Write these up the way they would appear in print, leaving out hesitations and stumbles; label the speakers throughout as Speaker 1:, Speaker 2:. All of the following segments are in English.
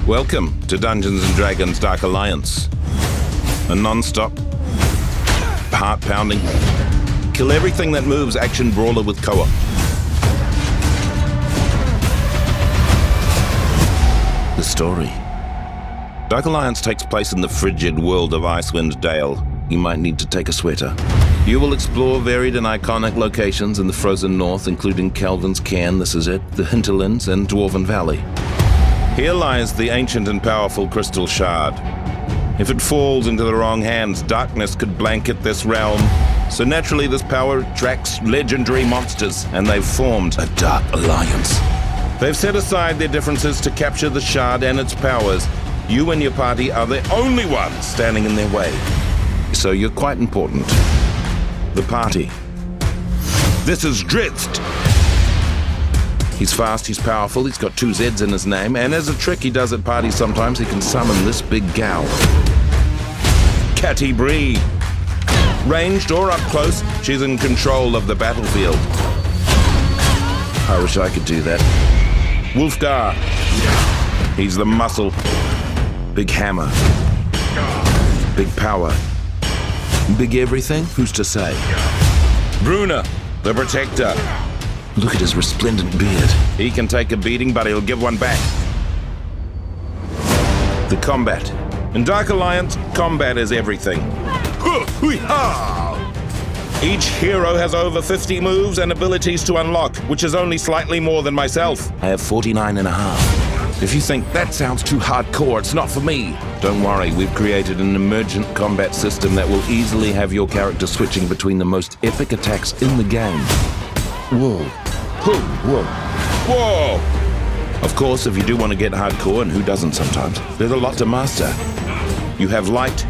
Speaker 1: Welcome to Dungeons & Dragons Dark Alliance. A non-stop, heart-pounding, kill everything that moves action brawler with co-op. The story. Dark Alliance takes place in the frigid world of Icewind Dale. You might need to take a sweater. You will explore varied and iconic locations in the frozen north, including Calvin's Cairn, this is it, the Hinterlands, and Dwarven Valley. Here lies the ancient and powerful Crystal Shard. If it falls into the wrong hands, darkness could blanket this realm. So naturally this power attracts legendary monsters, and they've formed a Dark Alliance. They've set aside their differences to capture the shard and its powers. You and your party are the only ones standing in their way. So you're quite important. The party. This is Drizzt. He's fast, he's powerful, he's got 2 Z's in his name, and as a trick he does at parties sometimes, he can summon this big gal. Catty Bree. Ranged or up close, she's in control of the battlefield. I wish I could do that. Wolfgar. He's the muscle. Big hammer. Big power. Big everything? Who's to say? Bruna, the protector. Look at his resplendent beard. He can take a beating, but he'll give one back. The combat. In Dark Alliance, combat is everything. Each hero has over 50 moves and abilities to unlock, which is only slightly more than myself. I have 49 and a half. If you think that sounds too hardcore, it's not for me. Don't worry, we've created an emergent combat system that will easily have your character switching between the most epic attacks in the game. Whoa. Whoa. Whoa! Of course, if you do want to get hardcore, and who doesn't sometimes, there's a lot to master. You have light,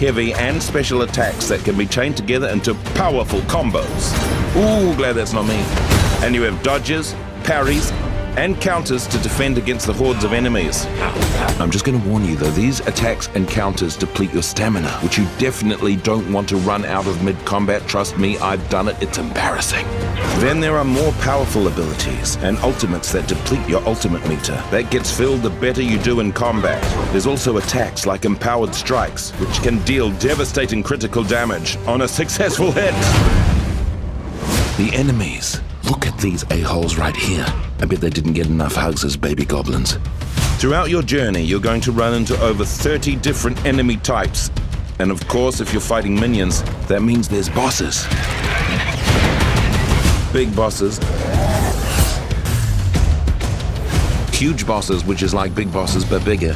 Speaker 1: heavy, and special attacks that can be chained together into powerful combos. Ooh, glad that's not me. And you have dodges, parries, and counters to defend against the hordes of enemies. I'm just going to warn you though, these attacks and counters deplete your stamina, which you definitely don't want to run out of mid-combat. Trust me, I've done it, it's embarrassing. Then there are more powerful abilities and ultimates that deplete your ultimate meter. That gets filled the better you do in combat. There's also attacks like empowered strikes, which can deal devastating critical damage on a successful hit. The enemies. Look at these a-holes right here. I bet they didn't get enough hugs as baby goblins. Throughout your journey, you're going to run into over 30 different enemy types. And of course, if you're fighting minions, that means there's bosses. Big bosses. Huge bosses, which is like big bosses, but bigger.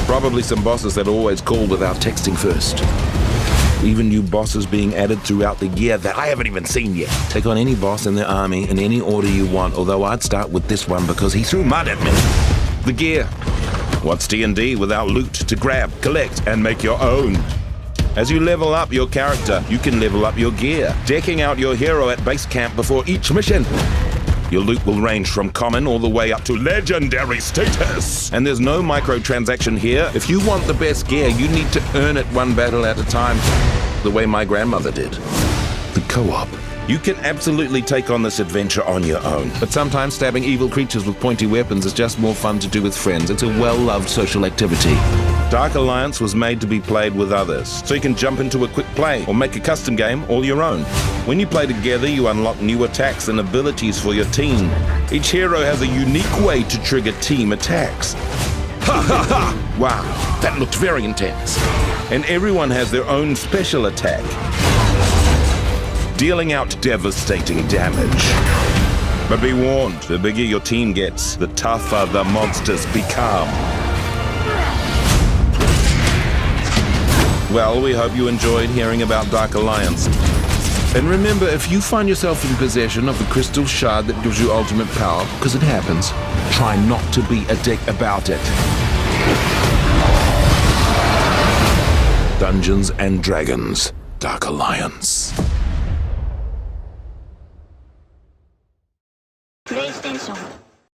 Speaker 1: Probably some bosses that always call without texting first. Even new bosses being added throughout the year that I haven't even seen yet. Take on any boss in the army in any order you want, although I'd start with this one because he threw mud at me. The gear. What's D&D without loot to grab, collect, and make your own? As you level up your character, you can level up your gear, decking out your hero at base camp before each mission. Your loot will range from common all the way up to legendary status. And there's no microtransaction here. If you want the best gear, you need to earn it one battle at a time, the way my grandmother did. The co-op. You can absolutely take on this adventure on your own. But sometimes stabbing evil creatures with pointy weapons is just more fun to do with friends. It's a well-loved social activity. Dark Alliance was made to be played with others, so you can jump into a quick play or make a custom game all your own. When you play together, you unlock new attacks and abilities for your team. Each hero has a unique way to trigger team attacks. Ha ha ha! Wow, that looked very intense. And everyone has their own special attack, dealing out devastating damage. But be warned, the bigger your team gets, the tougher the monsters become. Well, we hope you enjoyed hearing about Dark Alliance. And remember, if you find yourself in possession of the crystal shard that gives you ultimate power, because it happens, try not to be a dick about it. Dungeons and Dragons, Dark Alliance.